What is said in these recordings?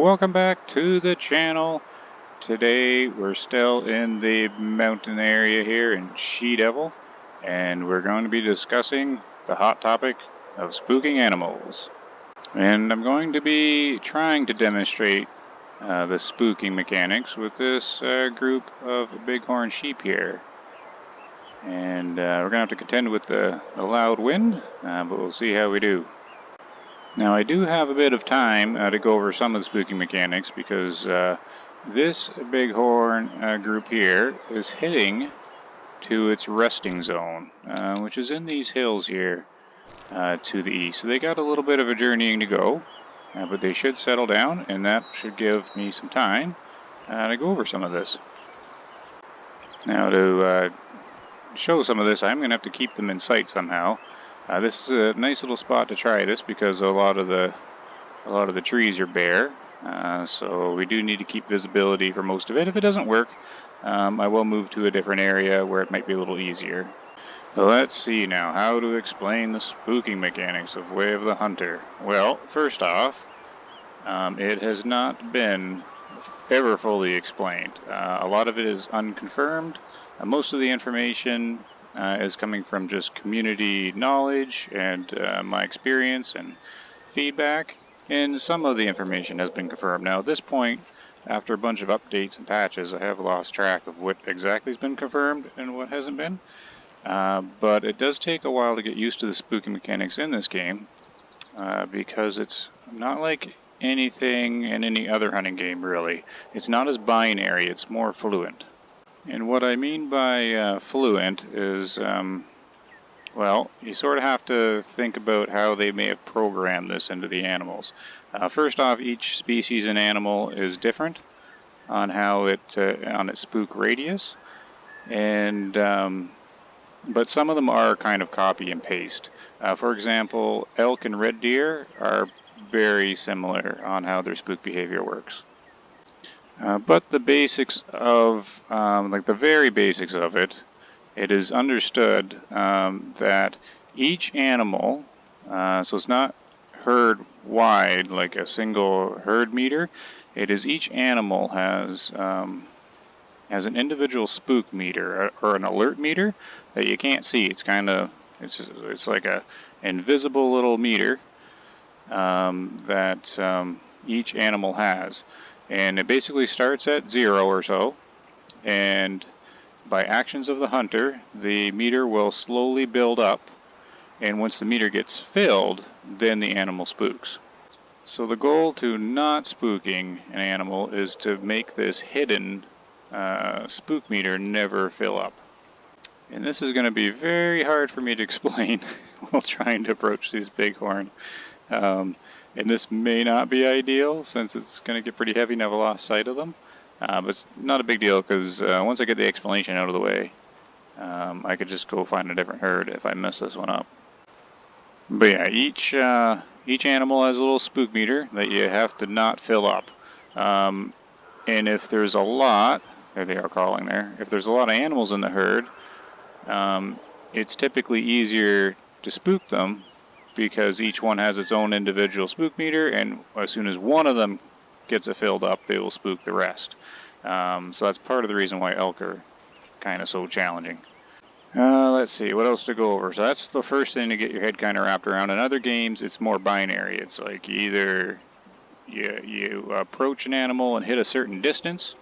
Welcome back to the channel. Today we're still in the mountain area here in She-Devil, and we're going to be discussing the hot topic of spooking animals. And I'm going to be trying to demonstrate the spooking mechanics with this group of bighorn sheep here. And we're going to have to contend with the loud wind, but we'll see how we do. Now I do have a bit of time to go over some of the spooking mechanics because this bighorn group here is heading to its resting zone, which is in these hills here to the east. So they got a little bit of a journeying to go, but they should settle down, and that should give me some time to go over some of this. Now to show some of this, I'm going to have to keep them in sight somehow. This is a nice little spot to try this because a lot of the trees are bare, so we do need to keep visibility for most of it. If it doesn't work, I will move to a different area where it might be a little easier. So let's see now how to explain the spooking mechanics of Way of the Hunter. Well, first off, it has not been ever fully explained. A lot of it is unconfirmed. Most of the information is coming from just community knowledge and my experience and feedback, and some of the information has been confirmed. Now at this point, after a bunch of updates and patches, I have lost track of what exactly has been confirmed and what hasn't been. But it does take a while to get used to the spooking mechanics in this game because it's not like anything in any other hunting game really. It's not as binary, it's more fluent. And what I mean by fluent is, well, you sort of have to think about how they may have programmed this into the animals. First off, each species and animal is different on how on its spook radius, and but some of them are kind of copy and paste. For example, elk and red deer are very similar on how their spook behavior works. But the basics of, like the very basics of it, it is understood that each animal, so it's not herd wide like a single herd meter, it is each animal has an individual spook meter or an alert meter that you can't see. It's kind of, it's like a invisible little meter that each animal has. And it basically starts at 0 or so, and by actions of the hunter, the meter will slowly build up, and once the meter gets filled, then the animal spooks. So the goal to not spooking an animal is to make this hidden spook meter never fill up. And this is going to be very hard for me to explain while trying to approach these bighorn. And this may not be ideal since it's going to get pretty heavy and I've lost sight of them. But it's not a big deal because once I get the explanation out of the way, I could just go find a different herd if I mess this one up. But yeah, each animal has a little spook meter that you have to not fill up. And if there's a lot, there they are calling there, if there's a lot of animals in the herd, it's typically easier to spook them because each one has its own individual spook meter, and as soon as one of them gets it filled up, they will spook the rest. So that's part of the reason why elk are kind of so challenging. Let's see, what else to go over? So that's the first thing to get your head kind of wrapped around. In other games, it's more binary. It's like either you approach an animal and hit a certain distance,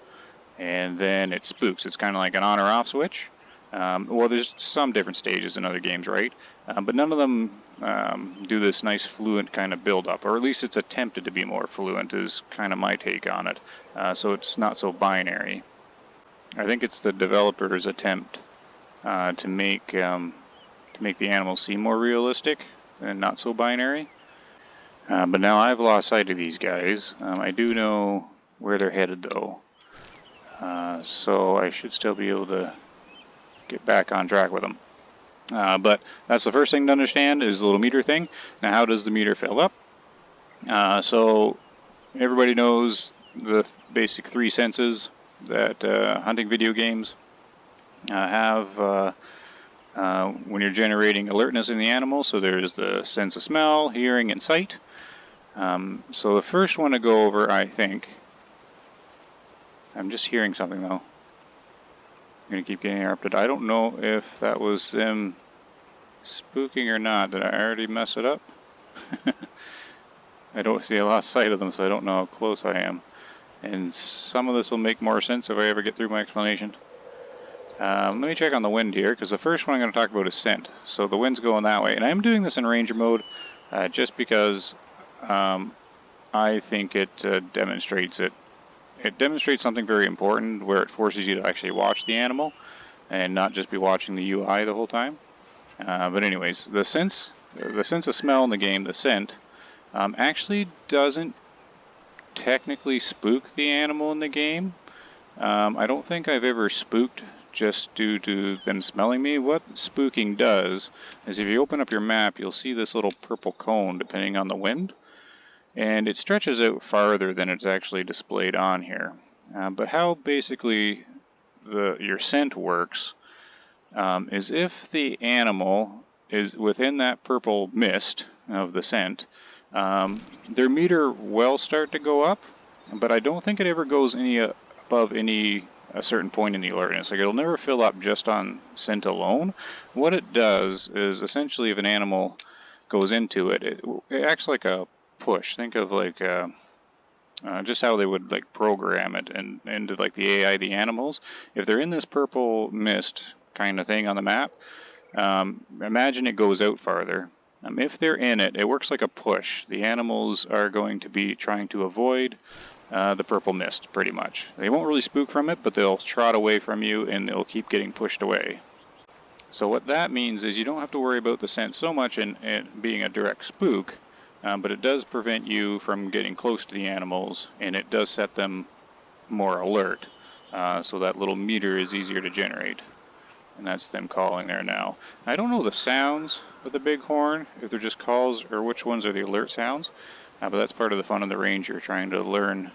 and then it spooks. It's kind of like an on or off switch. Well, there's some different stages in other games, right? But none of them do this nice fluent kind of build-up, or at least it's attempted to be more fluent is kind of my take on it. So it's not so binary. I think it's the developer's attempt to make the animals seem more realistic and not so binary. But now I've lost sight of these guys. I do know where they're headed though, so I should still be able to get back on track with them. But that's the first thing to understand is the little meter thing. Now how does the meter fill up? So everybody knows the basic 3 senses that hunting video games have when you're generating alertness in the animal. So there's the sense of smell, hearing, and sight. So the first one to go over, I think, I'm just hearing something though. I'm going to keep getting interrupted. I don't know if that was them spooking or not. Did I already mess it up? I don't see a lot of sight of them, so I don't know how close I am. And some of this will make more sense if I ever get through my explanation. Let me check on the wind here, because the first one I'm going to talk about is scent. So the wind's going that way. And I'm doing this in ranger mode just because I think it demonstrates it. It demonstrates something very important where it forces you to actually watch the animal and not just be watching the UI the whole time. But anyways, the sense of smell in the game, the scent, actually doesn't technically spook the animal in the game. I don't think I've ever spooked just due to them smelling me. What spooking does is if you open up your map, you'll see this little purple cone depending on the wind, and it stretches out farther than it's actually displayed on here. But how basically your scent works is if the animal is within that purple mist of the scent, their meter will start to go up, but I don't think it ever goes any above a certain point in the alertness. Like, it'll never fill up just on scent alone. What it does is essentially if an animal goes into it, it acts like a push. Think of like just how they would like program it and into like the AI, the animals. If they're in this purple mist kind of thing on the map, imagine it goes out farther. If they're in it, it works like a push. The animals are going to be trying to avoid the purple mist, pretty much. They won't really spook from it, but they'll trot away from you and they'll keep getting pushed away. So what that means is you don't have to worry about the scent so much in being a direct spook, but it does prevent you from getting close to the animals, and it does set them more alert. So that little meter is easier to generate. And that's them calling there now. I don't know the sounds of the bighorn, if they're just calls or which ones are the alert sounds, but that's part of the fun of the ranger, trying to learn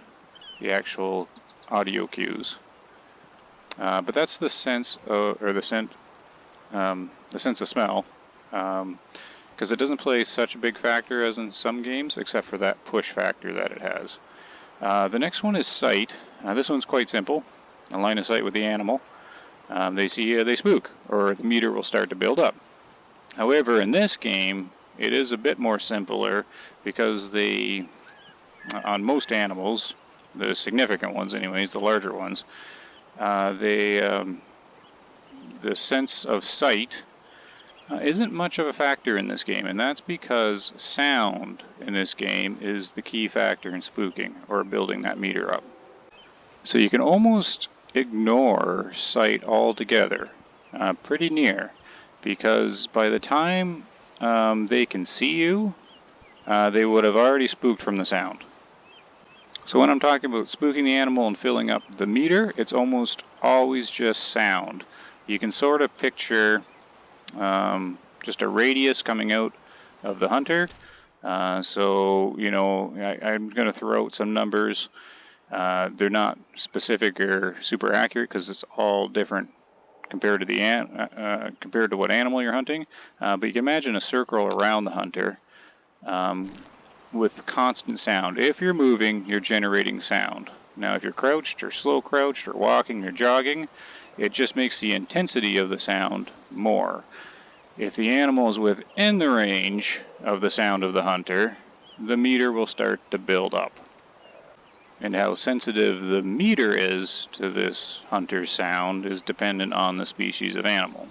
the actual audio cues. But that's the sense or the scent, the sense of smell, because it doesn't play such a big factor as in some games, except for that push factor that it has. The next one is sight. This one's quite simple. A line of sight with the animal. They see they spook, or the meter will start to build up. However, in this game, it is a bit more simpler because on most animals, the significant ones anyways, the larger ones, the sense of sight isn't much of a factor in this game, and that's because sound in this game is the key factor in spooking, or building that meter up. So you can almost ignore sight altogether, pretty near, because by the time they can see you, they would have already spooked from the sound. So when I'm talking about spooking the animal and filling up the meter, it's almost always just sound. You can sort of picture just a radius coming out of the hunter. So, you know, I'm going to throw out some numbers. They're not specific or super accurate because it's all different compared to compared to what animal you're hunting. But you can imagine a circle around the hunter with constant sound. If you're moving, you're generating sound. Now, if you're crouched or slow crouched or walking or jogging, it just makes the intensity of the sound more. If the animal is within the range of the sound of the hunter, the meter will start to build up. And how sensitive the meter is to this hunter's sound is dependent on the species of animal.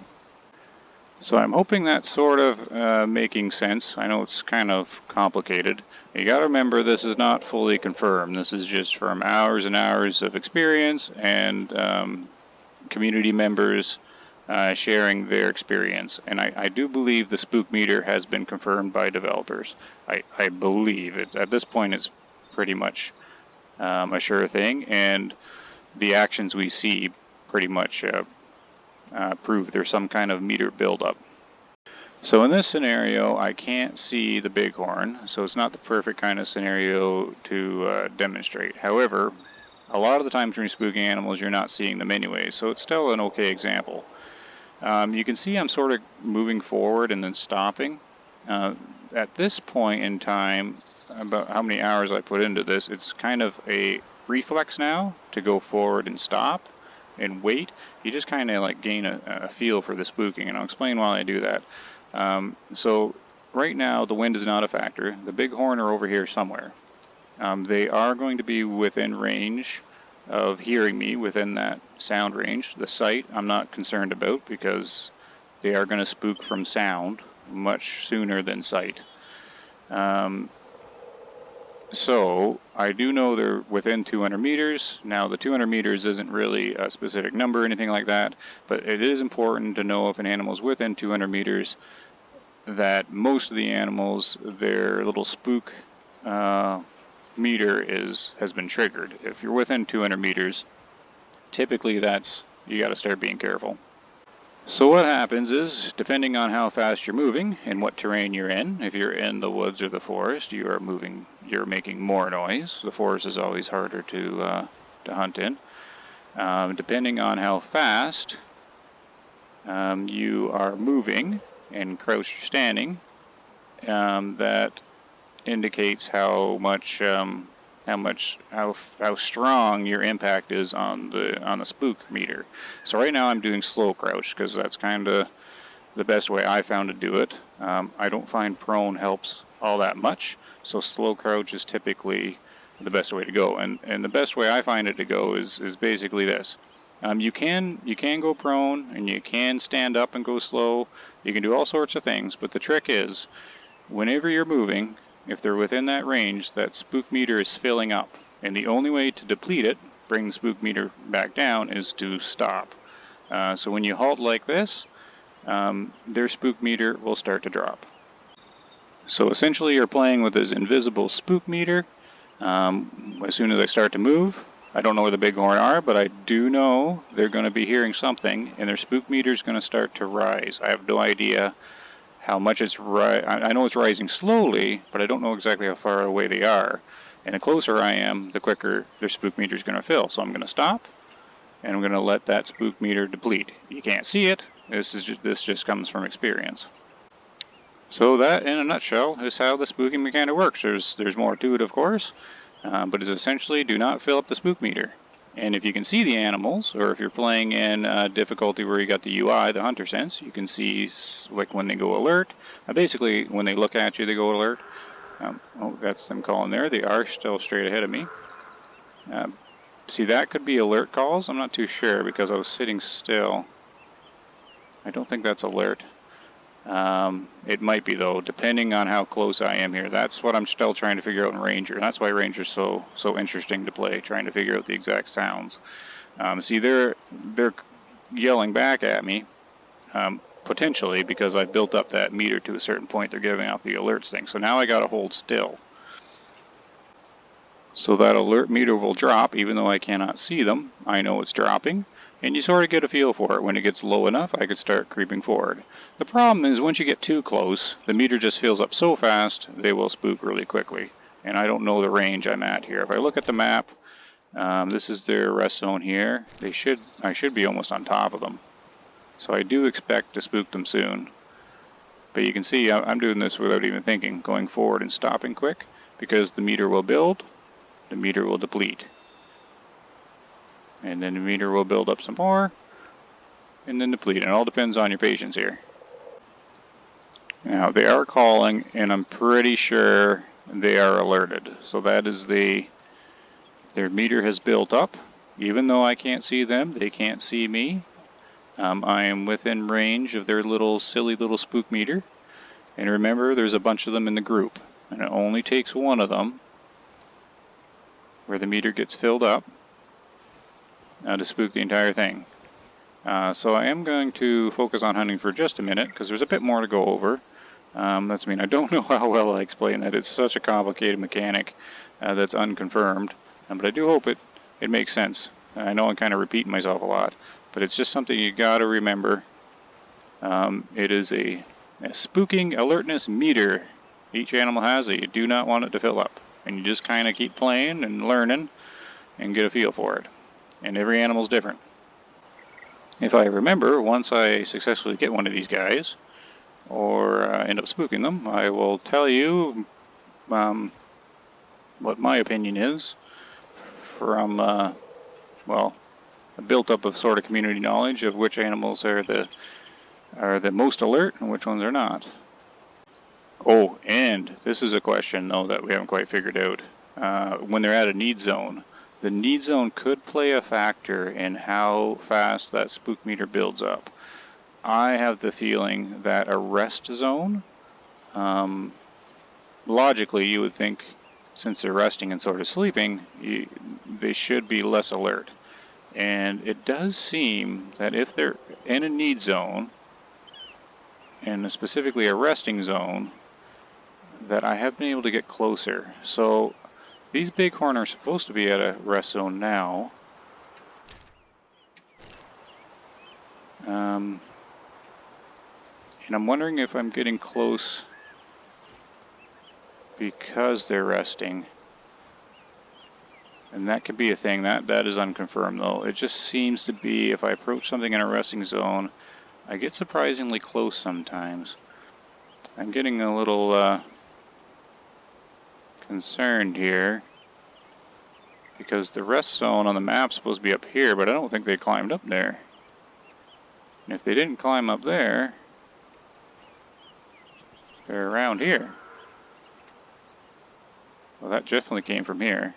So I'm hoping that's sort of making sense. I know it's kind of complicated. You gotta remember, this is not fully confirmed. This is just from hours and hours of experience and community members sharing their experience. And I do believe the spook meter has been confirmed by developers. I believe it's, at this point, it's pretty much a sure thing, and the actions we see pretty much prove there's some kind of meter buildup. So in this scenario, I can't see the bighorn, so it's not the perfect kind of scenario to demonstrate. However, a lot of the times when you're spooking animals, you're not seeing them anyway, so it's still an okay example. You can see I'm sort of moving forward and then stopping. at this point in time, about how many hours I put into this, it's kind of a reflex now to go forward and stop and wait. You just kind of like gain a feel for the spooking, and I'll explain why I do that. So right now the wind is not a factor. The bighorn are over here somewhere. They are going to be within range of hearing me, within that sound range. The sight I'm not concerned about because they are going to spook from sound much sooner than sight. So I do know they're within 200 meters. Now the 200 meters isn't really a specific number or anything like that, but it is important to know if an animal is within 200 meters that most of the animals, their little spook meter has been triggered. If you're within 200 meters, typically you got to start being careful. So what happens is, depending on how fast you're moving and what terrain you're in, if you're in the woods or the forest, you're making more noise. The forest is always harder to hunt in. Depending on how fast you are moving and crouched or standing, that indicates how strong your impact is on the spook meter. So right now I'm doing slow crouch because that's kind of the best way I found to do it. I don't find prone helps all that much, so slow crouch is typically the best way to go. And the best way I find it to go is basically this. You can go prone and you can stand up and go slow. You can do all sorts of things, but the trick is whenever you're moving, if they're within that range, that spook meter is filling up. And the only way to deplete it, bring the spook meter back down, is to stop. So when you halt like this, their spook meter will start to drop. So essentially you're playing with this invisible spook meter. As soon as I start to move, I don't know where the bighorn are, but I do know they're going to be hearing something, and their spook meter is going to start to rise. I have no idea how much it's I know it's rising slowly, but I don't know exactly how far away they are. And the closer I am, the quicker their spook meter is going to fill. So I'm going to stop, and I'm going to let that spook meter deplete. You can't see it. This just comes from experience. So that, in a nutshell, is how the spooking mechanic works. There's more to it, of course, but it's essentially do not fill up the spook meter. And if you can see the animals, or if you're playing in difficulty where you got the UI, the hunter sense, you can see like when they go alert. Basically, when they look at you, they go alert. Oh, that's them calling there. They are still straight ahead of me. See, that could be alert calls. I'm not too sure because I was sitting still. I don't think that's alert. It might be though, depending on how close I am here. That's what I'm still trying to figure out in Ranger. That's why Ranger's so interesting to play, trying to figure out the exact sounds. See, they're yelling back at me, potentially because I've built up that meter to a certain point. They're giving off the alerts thing. So now I got to hold still. So that alert meter will drop, even though I cannot see them. I know it's dropping, and you sort of get a feel for it. When it gets low enough, I could start creeping forward. The problem is once you get too close, the meter just fills up so fast, they will spook really quickly. And I don't know the range I'm at here. If I look at the map, this is their rest zone here. I should be almost on top of them. So I do expect to spook them soon. But you can see I'm doing this without even thinking, going forward and stopping quick, because the meter will build. The meter will deplete. And then the meter will build up some more, and then deplete. It all depends on your patience here. Now, they are calling, and I'm pretty sure they are alerted. So that is their meter has built up. Even though I can't see them, they can't see me. I am within range of their silly little spook meter. And remember, there's a bunch of them in the group. And it only takes one of them where the meter gets filled up to spook the entire thing. So I am going to focus on hunting for just a minute because there's a bit more to go over. I don't know how well I explain that. It's such a complicated mechanic that's unconfirmed, but I do hope it makes sense. I know I'm kind of repeating myself a lot, but it's just something you got to remember. It is a spooking alertness meter each animal has that you do not want it to fill up. And you just kind of keep playing and learning and get a feel for it. And every animal's different. If I remember, once I successfully get one of these guys, or end up spooking them, I will tell you what my opinion is from, well, a built up of sort of community knowledge of which animals are the most alert and which ones are not. Oh, and this is a question though that we haven't quite figured out. When they're at a need zone, the need zone could play a factor in how fast that spook meter builds up. I have the feeling that a rest zone, logically you would think since they're resting and sort of sleeping, they should be less alert. And it does seem that if they're in a need zone, and specifically a resting zone, that I have been able to get closer. So these bighorn are supposed to be at a rest zone now. And I'm wondering if I'm getting close because they're resting. And that could be a thing. That is unconfirmed though. It just seems to be if I approach something in a resting zone, I get surprisingly close sometimes. I'm getting a little concerned here because the rest zone on the map's supposed to be up here, but I don't think they climbed up there. And if they didn't climb up there, they're around here. Well, that definitely came from here.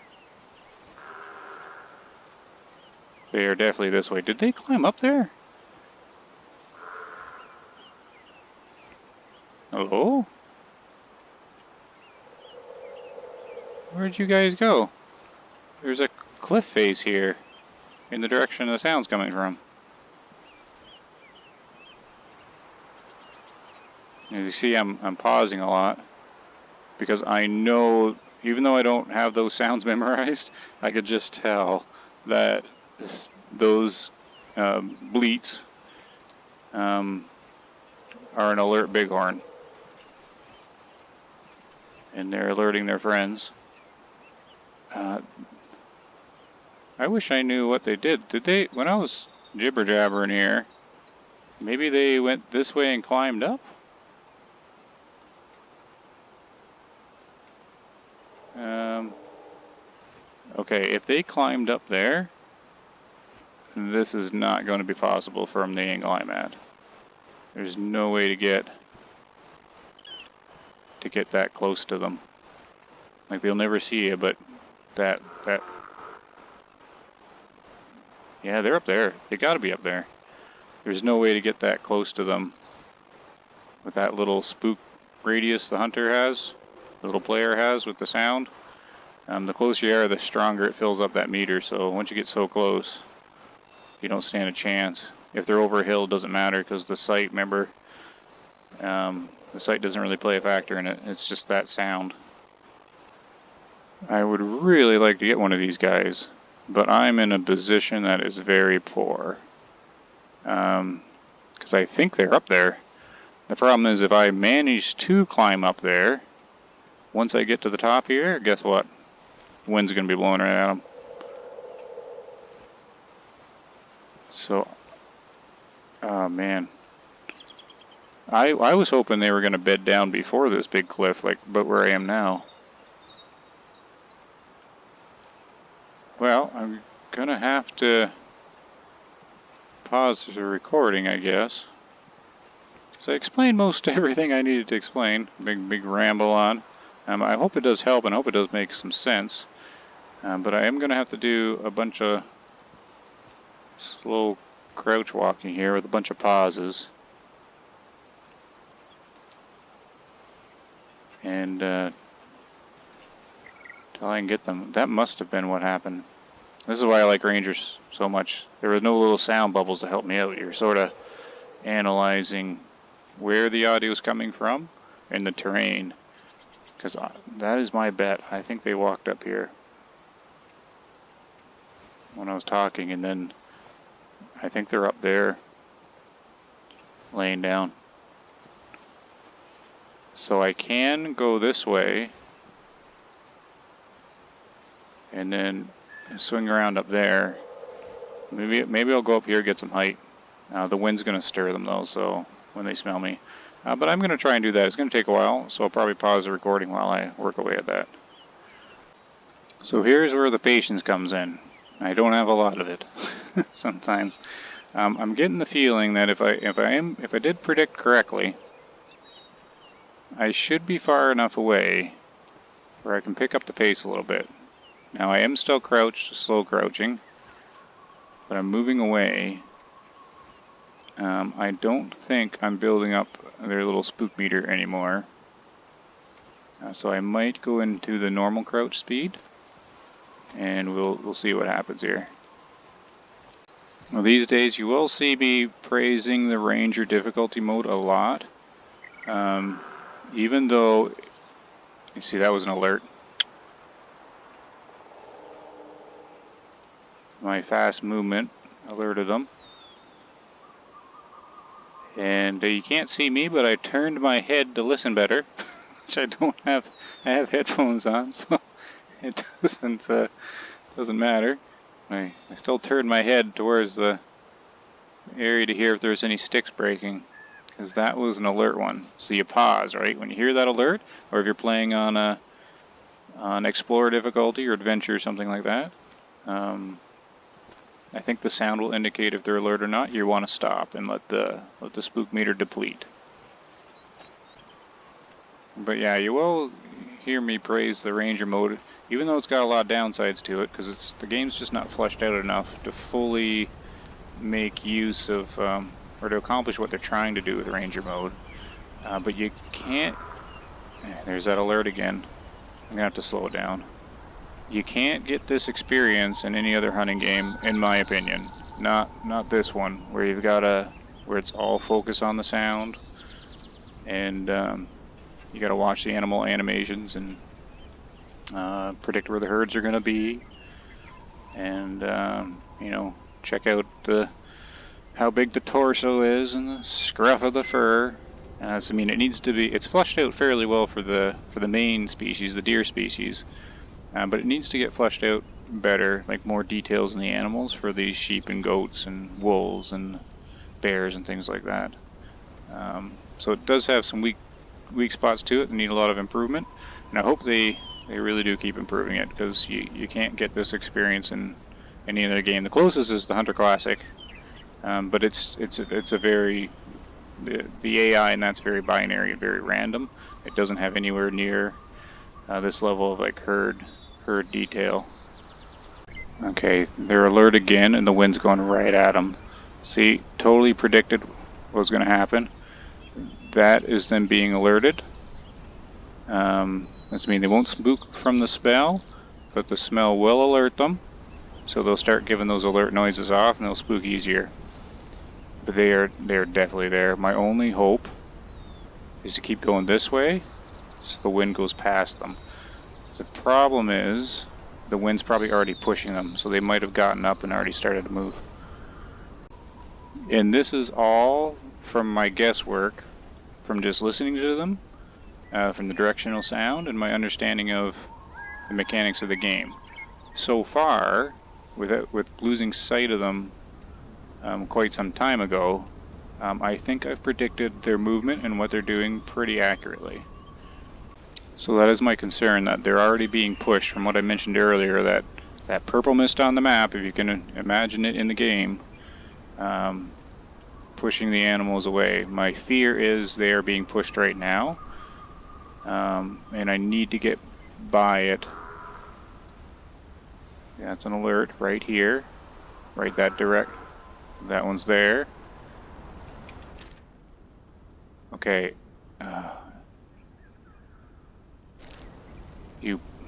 They are definitely this way. Did they climb up there? Hello? Where'd you guys go? There's a cliff face here in the direction the sound's coming from. As you see, I'm pausing a lot because I know, even though I don't have those sounds memorized, I could just tell that those bleats are an alert bighorn, and they're alerting their friends. I wish I knew what they did. Did they, when I was jibber jabbering here, maybe they went this way and climbed up? Okay, if they climbed up there, this is not going to be possible from the angle I'm at. There's no way to get that close to them. Like, they'll never see you, but that yeah, they're up there. They gotta be up there. There's no way to get that close to them with that little spook radius the hunter has, the little player has with the sound. The closer you are, the stronger it fills up that meter, so once you get so close, you don't stand a chance. If they're over a hill, it doesn't matter because the sight, remember, the sight doesn't really play a factor in it. It's just that sound. I would really like to get one of these guys, but I'm in a position that is very poor. Because I think they're up there. The problem is if I manage to climb up there, once I get to the top here, guess what? The wind's going to be blowing right at them. So, oh man. I was hoping they were going to bed down before this big cliff, like about where I am now. Well, I'm going to have to pause the recording, I guess. Because I explained most everything I needed to explain. Big ramble on. I hope it does help and I hope it does make some sense. But I am going to have to do a bunch of slow crouch walking here with a bunch of pauses. And till I can get them. That must have been what happened. This is why I like Rangers so much. There were no little sound bubbles to help me out. You're sort of analyzing where the audio is coming from and the terrain. Because that is my bet. I think they walked up here when I was talking, and then I think they're up there laying down. So I can go this way and then swing around up there. Maybe I'll go up here, get some height. The wind's going to stir them though, so when they smell me. But I'm going to try and do that. It's going to take a while, so I'll probably pause the recording while I work away at that. So here's where the patience comes in. I don't have a lot of it sometimes. I'm getting the feeling that if I did predict correctly, I should be far enough away where I can pick up the pace a little bit. Now I am still crouched, slow crouching, but I'm moving away. I don't think I'm building up their little spook meter anymore. So I might go into the normal crouch speed, and we'll see what happens here. Well, these days you will see me praising the Ranger difficulty mode a lot. Even though, you see that was an alert. My fast movement alerted them. And you can't see me, but I turned my head to listen better, which I don't have. I have headphones on, so it doesn't matter. I still turned my head towards the area to hear if there's any sticks breaking, because that was an alert one. So you pause, right, when you hear that alert, or if you're playing on Explorer difficulty or Adventure or something like that. I think the sound will indicate if they're alert or not. You want to stop and let the spook meter deplete. But yeah, you will hear me praise the Ranger mode, even though it's got a lot of downsides to it, because the game's just not fleshed out enough to fully make use of, or to accomplish what they're trying to do with Ranger mode. But you can't, there's that alert again. I'm gonna have to slow it down. You can't get this experience in any other hunting game, in my opinion. Not this one, where you've got where it's all focused on the sound, and you got to watch the animal animations and predict where the herds are going to be, and you know, check out how big the torso is and the scruff of the fur. So, I mean, it's fleshed out fairly well for the main species, the deer species, but it needs to get fleshed out better, like more details in the animals for these sheep and goats and wolves and bears and things like that. So it does have some weak spots to it that need a lot of improvement, and I hope they really do keep improving it, because you can't get this experience in any other game. The closest is the Hunter Classic, but it's a very the AI, and that's very binary and very random. It doesn't have anywhere near this level of like herd detail. Okay, they're alert again, and the wind's going right at them. See, totally predicted what was going to happen. That is them being alerted. That's mean they won't spook from the smell, but the smell will alert them. So they'll start giving those alert noises off, and they'll spook easier. But they're definitely there. My only hope is to keep going this way, so the wind goes past them. The problem is the wind's probably already pushing them, so they might have gotten up and already started to move. And this is all from my guesswork, from just listening to them, from the directional sound, and my understanding of the mechanics of the game. So far, with losing sight of them quite some time ago, I think I've predicted their movement and what they're doing pretty accurately. So that is my concern, that they're already being pushed from what I mentioned earlier, that purple mist on the map, if you can imagine it in the game, pushing the animals away. My fear is they are being pushed right now, and I need to get by it. That's an alert right here, right that direct. That one's there. Okay.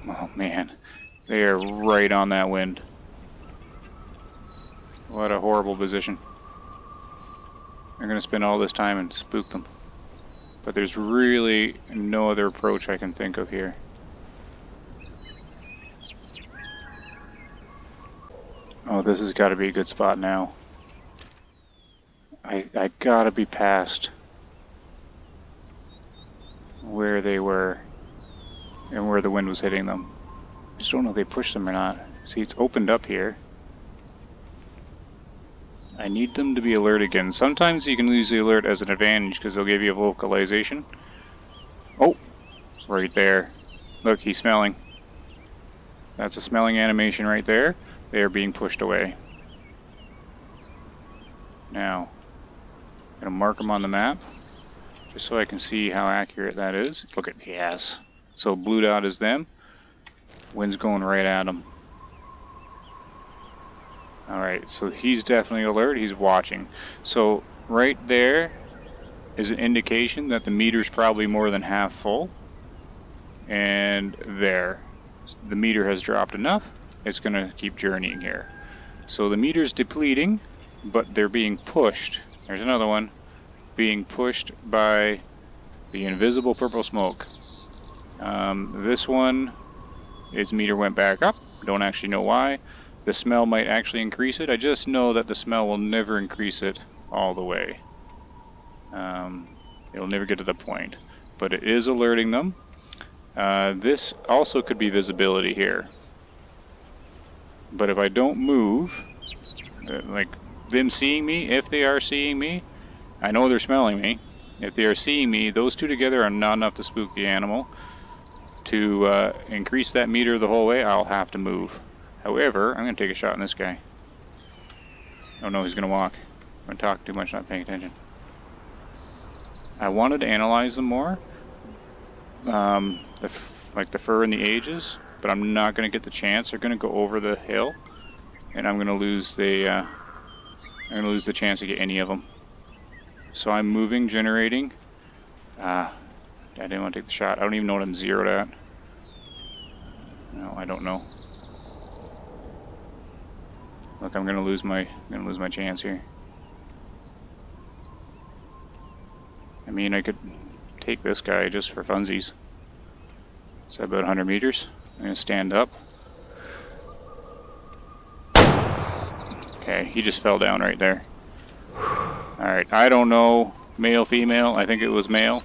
Oh man, they are right on that wind. What a horrible position. They're gonna spend all this time and spook them. But there's really no other approach I can think of here. Oh, this has got to be a good spot now. I gotta be past where they were and where the wind was hitting them. I just don't know if they pushed them or not. See, it's opened up here. I need them to be alert again. Sometimes you can use the alert as an advantage because they'll give you a vocalization. Oh, right there. Look, he's smelling. That's a smelling animation right there. They are being pushed away. Now, I'm going to mark them on the map just so I can see how accurate that is. Look at, yes. So blue dot is them. Wind's going right at them. Alright, so he's definitely alert. He's watching. So right there is an indication that the meter's probably more than half full. And there. The meter has dropped enough. It's going to keep journeying here. So the meter's depleting, but they're being pushed. There's another one. Being pushed by the invisible purple smoke. This one, its meter went back up. Don't actually know why. The smell might actually increase it. I just know that the smell will never increase it all the way. It'll never get to the point. But it is alerting them. This also could be visibility here. But if I don't move, like them seeing me, if they are seeing me, I know they're smelling me. If they are seeing me, those two together are not enough to spook the animal. To increase that meter the whole way, I'll have to move. However, I'm going to take a shot on this guy. Oh no, he's going to walk. I'm going to talk too much, not paying attention. I wanted to analyze them more, like the fur and the ages, but I'm not going to get the chance. They're going to go over the hill, and I'm going to lose the chance to get any of them. So I'm moving, generating. I didn't want to take the shot. I don't even know what I'm zeroed at. No, I don't know. Look, I'm gonna lose my chance here. I mean, I could take this guy just for funsies. It's about 100 meters. I'm gonna stand up. Okay, he just fell down right there. Alright, I don't know, male, female, I think it was male.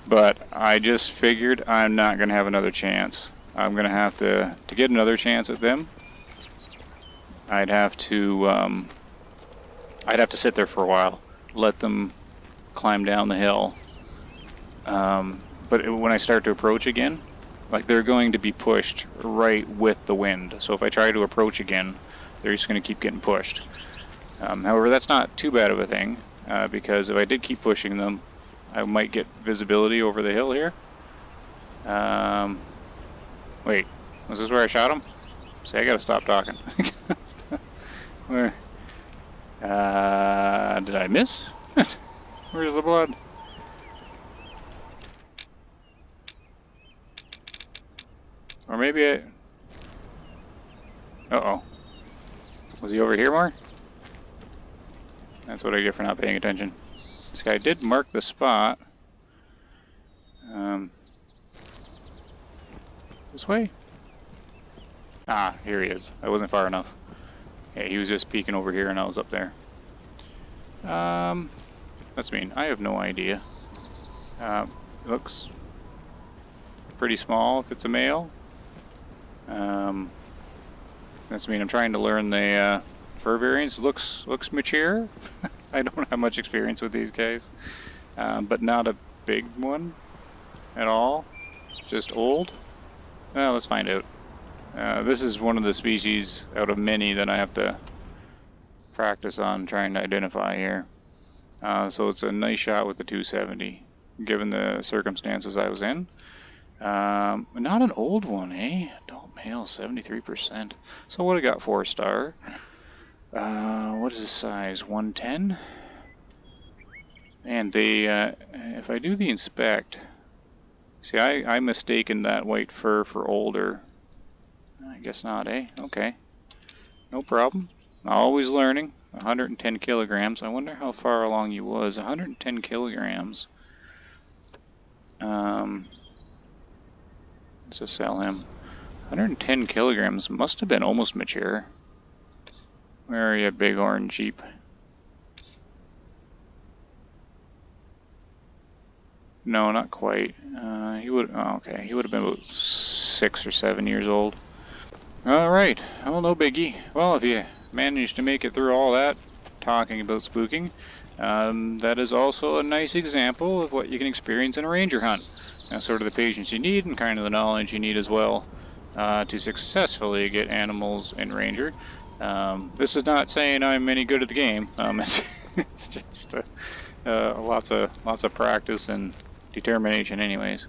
But I just figured I'm not gonna have another chance. I'm gonna have to get another chance at them. I'd have to sit there for a while, let them climb down the hill. But when I start to approach again, like they're going to be pushed right with the wind. So if I try to approach again, they're just going to keep getting pushed. However, that's not too bad of a thing, because if I did keep pushing them, I might get visibility over the hill here. Wait, was this where I shot him? See, I gotta stop talking. Where? Did I miss? Where's the blood? Or maybe I... Uh-oh. Was he over here more? That's what I get for not paying attention. This guy did mark the spot. This way? Ah, here he is. I wasn't far enough. Yeah, he was just peeking over here and I was up there. That's mean. I have no idea. Looks pretty small if it's a male. That's mean I'm trying to learn the fur variants. Looks mature. I don't have much experience with these guys, but not a big one at all. Just old. Well, let's find out. This is one of the species out of many that I have to practice on trying to identify here. So it's a nice shot with the 270, given the circumstances I was in. Not an old one, eh? Adult male, 73%. So what I got, 4-star. What is the size? 110? And they, if I do the inspect, see, I mistaken that white fur for older. I guess not, eh? Okay. No problem. Always learning. 110 kilograms. I wonder how far along he was. 110 kilograms. Let's just sell him. 110 kilograms. Must have been almost mature. Where are you, big orange sheep? No, not quite. He would. Oh, okay, he would have been about 6 or 7 years old. All right. Well, no biggie. Well, if you managed to make it through all that talking about spooking, that is also a nice example of what you can experience in a ranger hunt. Sort of the patience you need and kind of the knowledge you need as well to successfully get animals in ranger. This is not saying I'm any good at the game. It's just lots of practice and determination, anyways.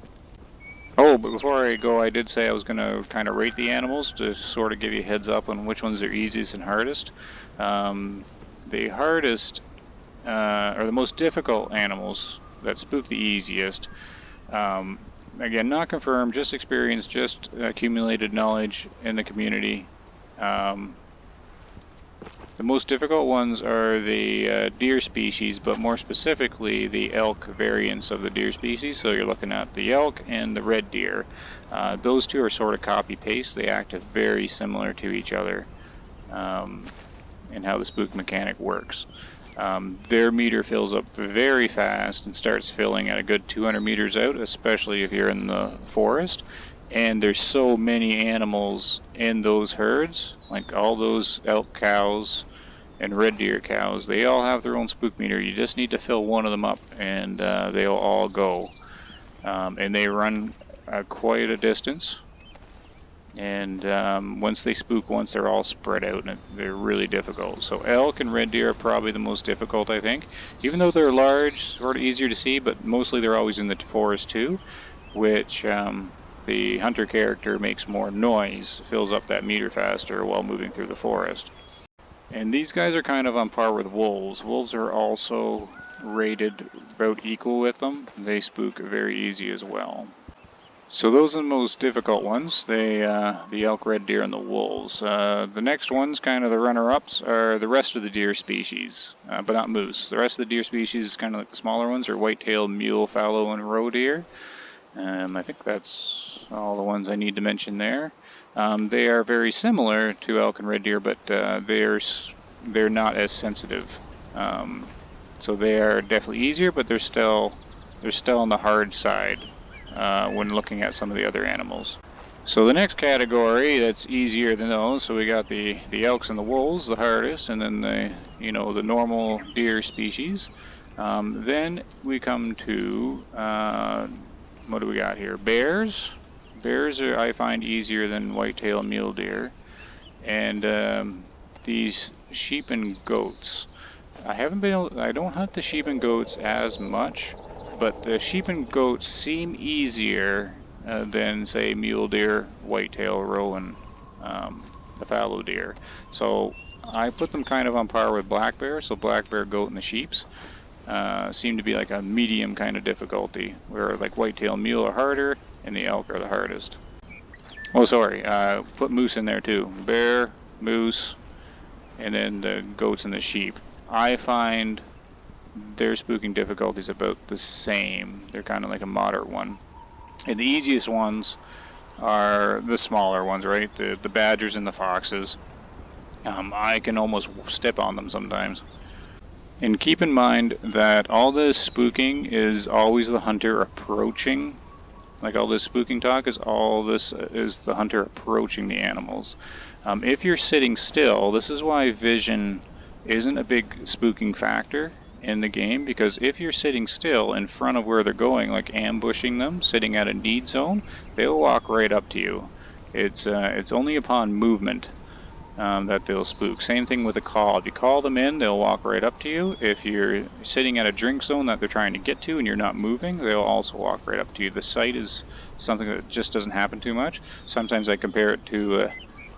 Oh, but before I go, I did say I was going to kind of rate the animals to sort of give you a heads up on which ones are easiest and hardest. The hardest, or the most difficult animals that spook the easiest, again, not confirmed, just experience, just accumulated knowledge in the community. The most difficult ones are the deer species, but more specifically the elk variants of the deer species. So you're looking at the elk and the red deer. Those two are sort of copy-paste. They act very similar to each other in how the spook mechanic works. Their meter fills up very fast and starts filling at a good 200 meters out, especially if you're in the forest. And there's so many animals in those herds, like all those elk cows and red deer cows, they all have their own spook meter. You just need to fill one of them up and they'll all go. And they run quite a distance. And once they spook once, they're all spread out and they're really difficult. So elk and red deer are probably the most difficult, I think. Even though they're large, sort of easier to see, but mostly they're always in the forest too, which the hunter character makes more noise, fills up that meter faster while moving through the forest. And these guys are kind of on par with wolves. Wolves are also rated about equal with them. They spook very easy as well. So those are the most difficult ones, the elk, red deer, and the wolves. The next ones, kind of the runner-ups, are the rest of the deer species, but not moose. The rest of the deer species, kind of like the smaller ones, are white-tailed, mule, fallow, and roe deer. I think that's all the ones I need to mention there. They are very similar to elk and red deer, but they're not as sensitive. So they are definitely easier, but they're still on the hard side when looking at some of the other animals. So the next category that's easier than those, so we got the elks and the wolves, the hardest, and then the normal deer species. Then we come to what do we got here? Bears. Bears are, I find, easier than whitetail and mule deer. And these sheep and goats. I don't hunt the sheep and goats as much, but the sheep and goats seem easier than, say, mule deer, whitetail, roe, and the fallow deer. So I put them kind of on par with black bear. So black bear, goat, and the sheeps seem to be like a medium kind of difficulty, where like whitetail, mule are harder, and the elk are the hardest. Oh, sorry, put moose in there too. Bear, moose, and then the goats and the sheep. I find their spooking difficulties about the same. They're kind of like a moderate one. And the easiest ones are the smaller ones, right? The badgers and the foxes. I can almost step on them sometimes. And keep in mind that all this spooking is always the hunter approaching. Like all this spooking talk is the hunter approaching the animals. If you're sitting still, this is why vision isn't a big spooking factor in the game, because if you're sitting still in front of where they're going, like ambushing them, sitting at a need zone, they'll walk right up to you. It's only upon movement that they'll spook. Same thing with a call. If you call them in, they'll walk right up to you. If you're sitting at a drink zone that they're trying to get to and you're not moving, they'll also walk right up to you. The sight is something that just doesn't happen too much. Sometimes I compare it to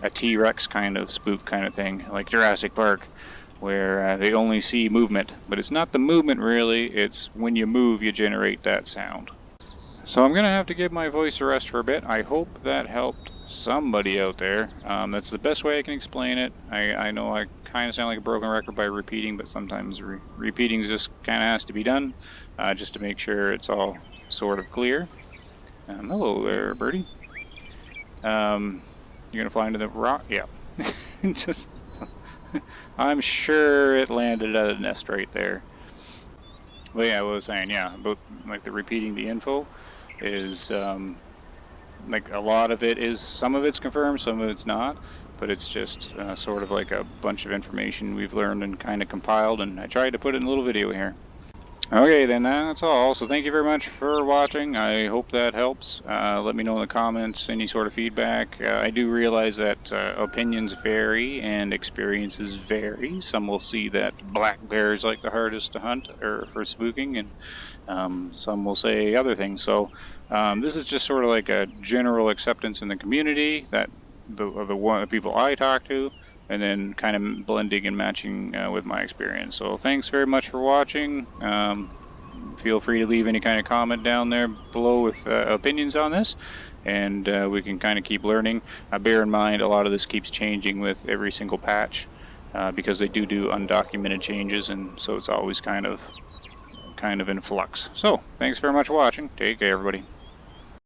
a T-Rex kind of spook kind of thing, like Jurassic Park, where they only see movement. But it's not the movement really, it's when you move you generate that sound. So I'm going to have to give my voice a rest for a bit. I hope that helped somebody out there. That's the best way I can explain it. I know I kind of sound like a broken record by repeating, but sometimes repeating just kind of has to be done just to make sure it's all sort of clear. Hello there, birdie. You're going to fly into the rock? Yeah. Just, I'm sure it landed at a nest right there. Well, yeah, I was saying, yeah, about like the repeating the info is like a lot of it is, some of it's confirmed, some of it's not. but it's just sort of like a bunch of information we've learned and kind of compiled, and I tried to put it in a little video here. Okay, then that's all. So thank you very much for watching. I hope that helps. Let me know in the comments any sort of feedback. I do realize that opinions vary and experiences vary. Some will see that black bear is like the hardest to hunt or for spooking, and some will say other things. So this is just sort of like a general acceptance in the community that the people I talk to, and then kind of blending and matching with my experience. So thanks very much for watching. Feel free to leave any kind of comment down there below with opinions on this, and we can kind of keep learning. Bear in mind, a lot of this keeps changing with every single patch because they do undocumented changes, and so it's always kind of in flux. So thanks very much for watching. Take care, everybody.